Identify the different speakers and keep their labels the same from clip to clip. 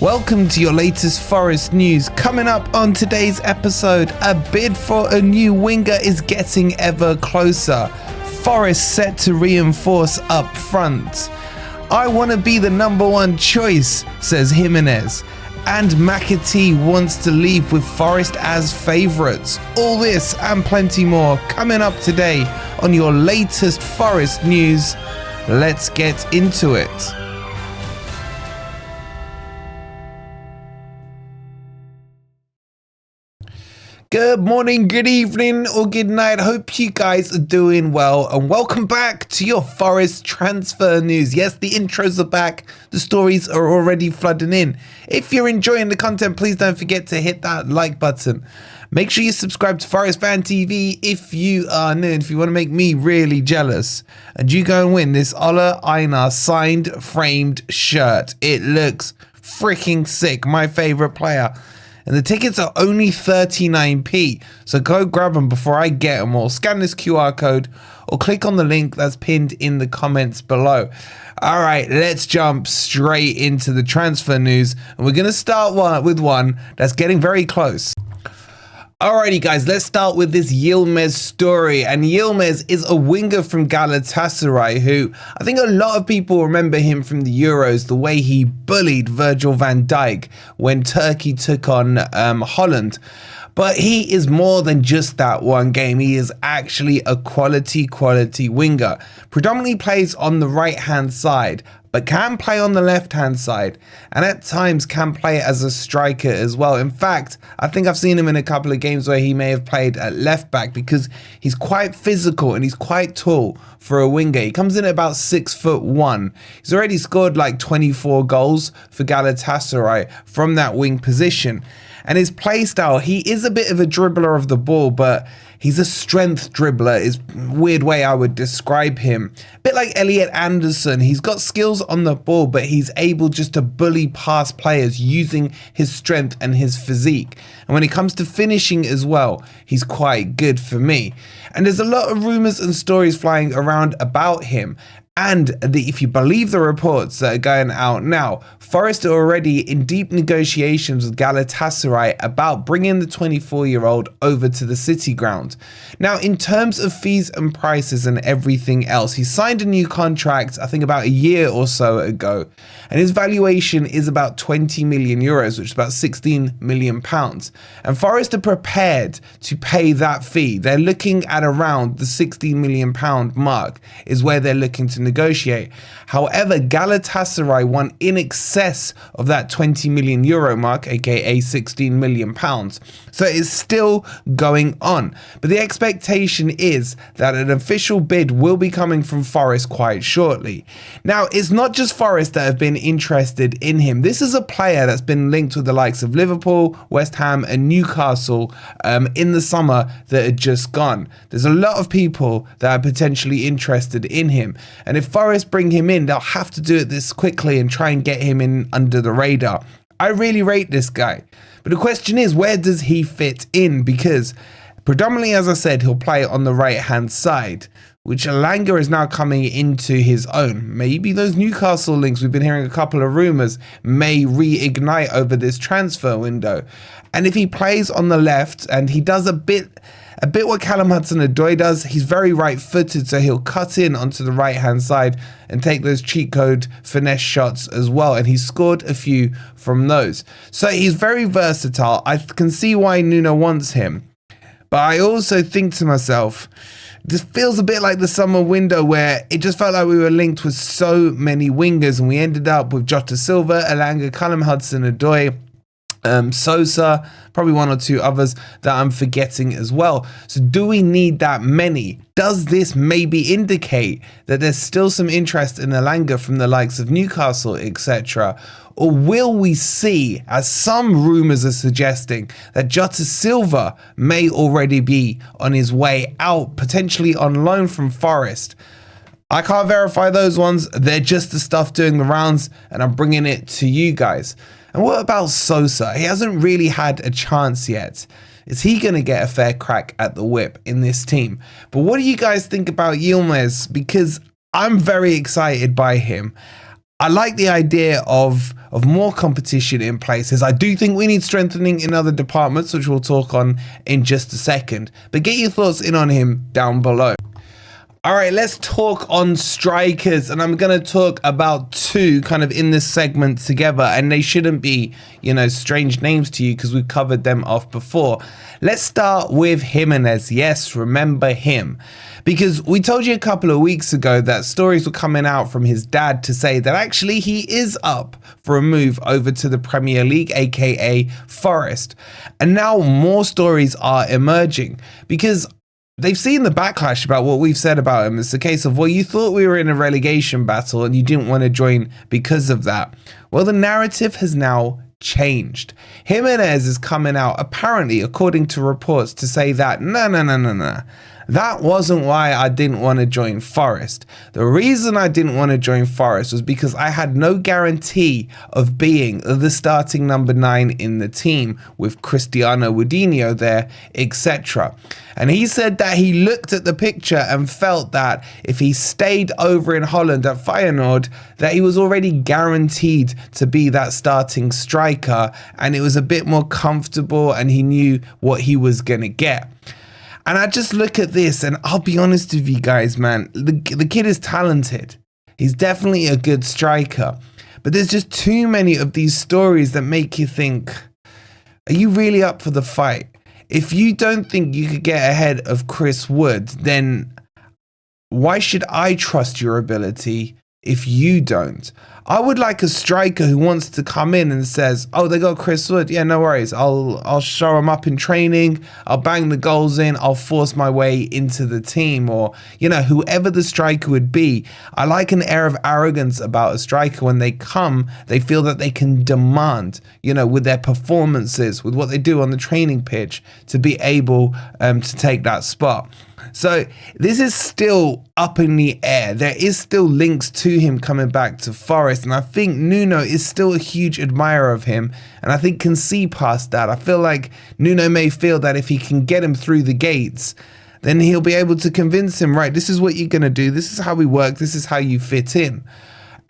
Speaker 1: Welcome to your latest Forest news. Coming up on today's episode, a bid for a new winger is getting ever closer. Forest set to reinforce up front. I want to be the number one choice, says Gimenez. And McAtee wants to leave with Forest as favourites. All this and plenty more coming up today on your latest Forest news. Let's get into it. Good morning, good evening, or good night. Hope you guys are doing well, and welcome back to your Forest transfer news. Yes, the intros are back. The stories are already flooding in. If you're enjoying the content, please don't forget to hit that like button. Make sure you subscribe to Forest Fan TV if you are new, and if you want to make me really jealous. And you go and win this Ola Einar signed framed shirt. It looks freaking sick. My favorite player. And the tickets are only 39p, so go grab them before I get them, or scan this QR code or click on the link that's pinned in the comments below. All right, let's jump straight into the transfer news, and we're going to start with one that's getting very close. Alrighty guys, let's start with this Gimenez story. And Gimenez is a winger from Galatasaray who I think a lot of people remember him from the Euros, the way he bullied Virgil van Dijk when Turkey took on Holland. But he is more than just that one game. He is actually a quality winger. Predominantly plays on the right-hand side, but can play on the left-hand side, and at times can play as a striker as well. In fact, I think I've seen him in a couple of games where he may have played at left back because he's quite physical and he's quite tall for a winger. He comes in at about 6'1". He's already scored like 24 goals for Galatasaray from that wing position. And his play style, he is a bit of a dribbler of the ball, but he's a strength dribbler, is a weird way I would describe him. A bit like Elliot Anderson. He's got skills on the ball, but he's able just to bully past players using his strength and his physique. And when it comes to finishing as well, he's quite good for me. And there's a lot of rumours and stories flying around about him. And if you believe the reports that are going out now, Forest are already in deep negotiations with Galatasaray about bringing the 24-year-old over to the City ground. Now, in terms of fees and prices and everything else, he signed a new contract, I think about a year or so ago, and his valuation is about 20 million euros, which is about 16 million pounds. And Forest are prepared to pay that fee. They're looking at around the 16 million pound mark is where they're looking to negotiate. However, Galatasaray want in excess of that 20 million euro mark, aka 16 million pounds. So it's still going on. But the expectation is that an official bid will be coming from Forest quite shortly. Now, it's not just Forest that have been interested in him. This is a player that's been linked with the likes of Liverpool, West Ham and Newcastle in the summer that had just gone. There's a lot of people that are potentially interested in him. And if Forest bring him in, they'll have to do it this quickly and try and get him in under the radar. I really rate this guy. But the question is, where does he fit in? Because predominantly, as I said, he'll play on the right-hand side, which Elanga is now coming into his own. Maybe those Newcastle links, we've been hearing a couple of rumours, may reignite over this transfer window. And if he plays on the left, and he does a bit what Callum Hudson-Odoi does, he's very right-footed, so he'll cut in onto the right-hand side and take those cheat code finesse shots as well, and he's scored a few from those. So he's very versatile. I can see why Nuno wants him, but I also think to myself, this feels a bit like the summer window where it just felt like we were linked with so many wingers, and we ended up with Jota Silva, Elanga, Callum Hudson-Odoi, Sosa, probably one or two others that I'm forgetting as well. So do we need that many? Does this maybe indicate that there's still some interest in Elanga from the likes of Newcastle, etc.? Or will we see, as some rumours are suggesting, that Jota Silva may already be on his way out, potentially on loan from Forest? I can't verify those ones. They're just the stuff doing the rounds, and I'm bringing it to you guys. And what about Sosa? He hasn't really had a chance yet. Is he going to get a fair crack at the whip in this team? But what do you guys think about Gimenez? Because I'm very excited by him. I like the idea of of more competition in places. I do think we need strengthening in other departments, which we'll talk on in just a second. But get your thoughts in on him down below. All right, let's talk on strikers, and I'm going to talk about two kind of in this segment together, and they shouldn't be, strange names to you because we've covered them off before. Let's start with Gimenez. Yes, remember him, because we told you a couple of weeks ago that stories were coming out from his dad to say that actually he is up for a move over to the Premier League, aka Forest. And now more stories are emerging because they've seen the backlash about what we've said about him. It's a case of, well, you thought we were in a relegation battle and you didn't want to join because of that. Well, the narrative has now changed. Gimenez is coming out, apparently, according to reports, to say that, no. That wasn't why I didn't want to join Forest. The reason I didn't want to join Forest was because I had no guarantee of being the starting number 9 in the team with Cristiano Ronaldo there, etc. And he said that he looked at the picture and felt that if he stayed over in Holland at Feyenoord, that he was already guaranteed to be that starting striker, and it was a bit more comfortable and he knew what he was going to get. And I just look at this and I'll be honest with you guys, man, the kid is talented. He's definitely a good striker. But there's just too many of these stories that make you think, are you really up for the fight? If you don't think you could get ahead of Chris Wood, then why should I trust your ability if you don't? I would like a striker who wants to come in and says, oh, they got Chris Wood. Yeah, no worries. I'll show him up in training. I'll bang the goals in. I'll force my way into the team, or, whoever the striker would be. I like an air of arrogance about a striker. When they come, they feel that they can demand, with their performances, with what they do on the training pitch, to be able to take that spot. So this is still up in the air. There is still links to him coming back to Forest, and I think Nuno is still a huge admirer of him, and I think can see past that. I feel like Nuno may feel that if he can get him through the gates, then he'll be able to convince him, right, this is what you're going to do, this is how we work, this is how you fit in.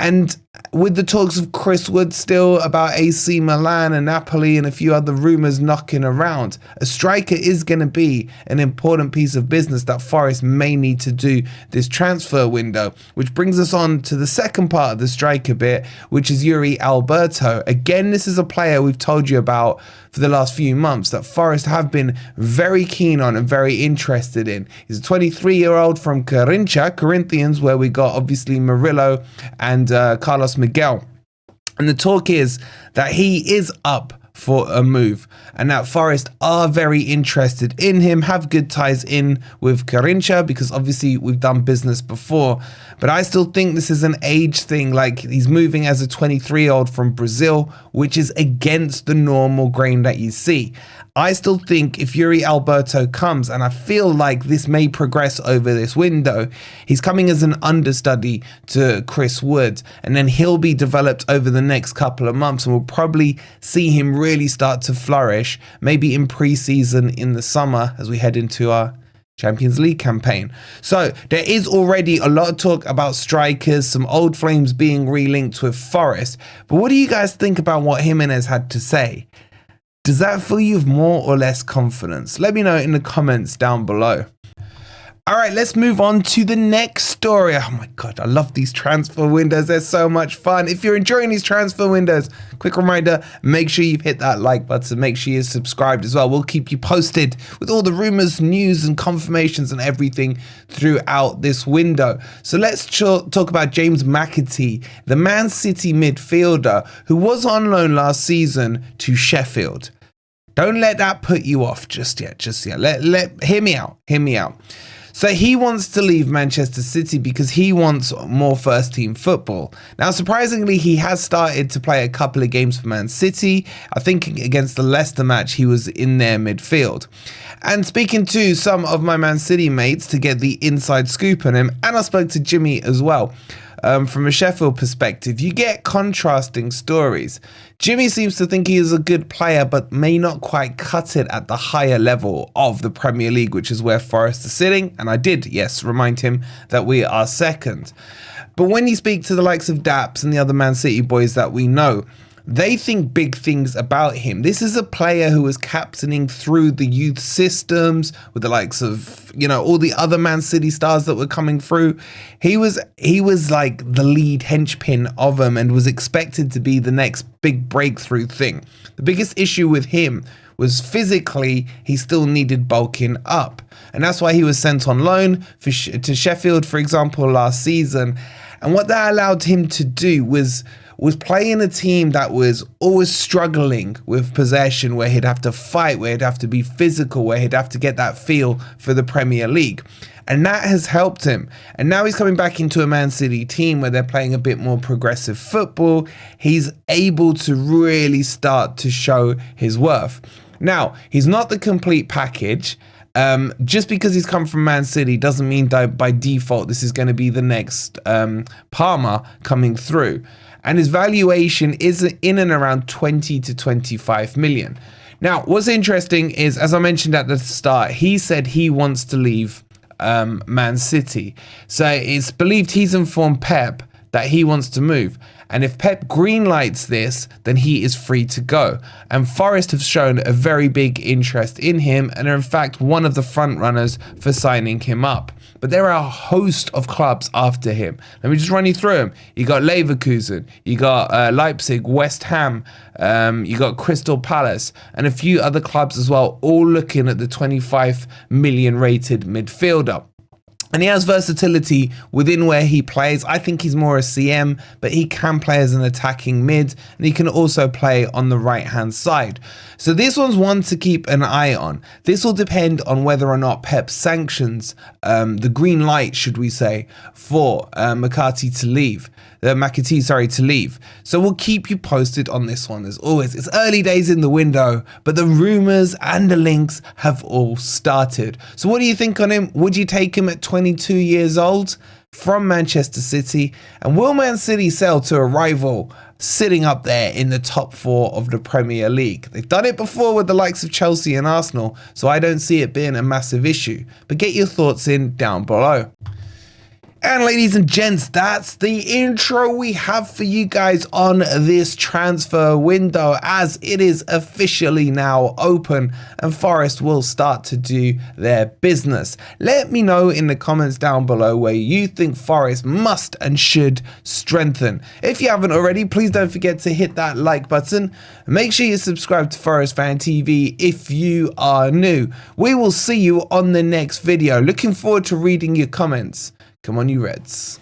Speaker 1: And with the talks of Chris Wood still about AC Milan and Napoli and a few other rumours knocking around, a striker is going to be an important piece of business that Forest may need to do this transfer window, which brings us on to the second part of the striker bit, which is Yuri Alberto. Again, this is a player we've told you about for the last few months that Forest have been very keen on and very interested in. He's a 23-year-old from Corinthians, where we got obviously Murillo and Carlos Miguel. And the talk is that he is up for a move, and that Forest are very interested in him, have good ties in with Corinthians because obviously we've done business before. But I still think this is an age thing, like he's moving as a 23-year-old from Brazil, which is against the normal grain that you see. I still think if Yuri Alberto comes, and I feel like this may progress over this window, he's coming as an understudy to Chris Wood, and then he'll be developed over the next couple of months, and we'll probably see him really start to flourish, maybe in pre-season in the summer as we head into our Champions League campaign. So there is already a lot of talk about strikers, some old flames being relinked with Forest. But what do you guys think about what Gimenez had to say? Does that fill you with more or less confidence? Let me know in the comments down below. All right, let's move on to the next story. Oh my God, I love these transfer windows. They're so much fun. If you're enjoying these transfer windows, quick reminder, make sure you've hit that like button. Make sure you're subscribed as well. We'll keep you posted with all the rumors, news, and confirmations and everything throughout this window. So let's talk about James McAtee, the Man City midfielder who was on loan last season to Sheffield. Don't let that put you off just yet. Hear me out. So he wants to leave Manchester City because he wants more first team football. Now, surprisingly, he has started to play a couple of games for Man City. I think against the Leicester match, he was in their midfield. And speaking to some of my Man City mates to get the inside scoop on him, and I spoke to Jimmy as well. From a Sheffield perspective, you get contrasting stories. Jimmy seems to think he is a good player, but may not quite cut it at the higher level of the Premier League, which is where Forest are sitting. And I did, yes, remind him that we are second. But when you speak to the likes of Daps and the other Man City boys that we know, they think big things about him. This is a player who was captaining through the youth systems with the likes of, you know, all the other Man City stars that were coming through. He was like the lead henchpin of them and was expected to be the next big breakthrough thing. The biggest issue with him was physically, he still needed bulking up. And that's why he was sent on loan to Sheffield, for example, last season. And what that allowed him to do was play in a team that was always struggling with possession, where he'd have to fight, where he'd have to be physical, where he'd have to get that feel for the Premier League. And that has helped him. And now he's coming back into a Man City team where they're playing a bit more progressive football. He's able to really start to show his worth. Now, he's not the complete package. Just because he's come from Man City doesn't mean that by default this is going to be the next Palmer coming through. And his valuation is in and around 20 to 25 million. Now, what's interesting is, as I mentioned at the start, he said he wants to leave Man City. So it's believed he's informed Pep that he wants to move. And if Pep greenlights this, then he is free to go. And Forest have shown a very big interest in him and are in fact one of the front runners for signing him up. But there are a host of clubs after him. Let me just run you through them. You got Leverkusen, you got Leipzig, West Ham, you got Crystal Palace, and a few other clubs as well, all looking at the 25 million rated midfielder. And he has versatility within where he plays. I think he's more a CM, but he can play as an attacking mid, and he can also play on the right-hand side. So this one's one to keep an eye on. This will depend on whether or not Pep sanctions the green light, should we say, for McAtee to leave. To leave. So we'll keep you posted on this one as always. It's early days in the window, but the rumours and the links have all started. So what do you think on him? Would you take him at 22 years old from Manchester City? And will Man City sell to a rival sitting up there in the top 4 of the Premier League? They've done it before with the likes of Chelsea and Arsenal, so I don't see it being a massive issue. But get your thoughts in down below. And ladies and gents, that's the intro we have for you guys on this transfer window, as it is officially now open and Forest will start to do their business. Let me know in the comments down below where you think Forest must and should strengthen. If you haven't already, please don't forget to hit that like button. Make sure you subscribe to Forest Fan TV if you are new. We will see you on the next video. Looking forward to reading your comments. Come on, you Reds.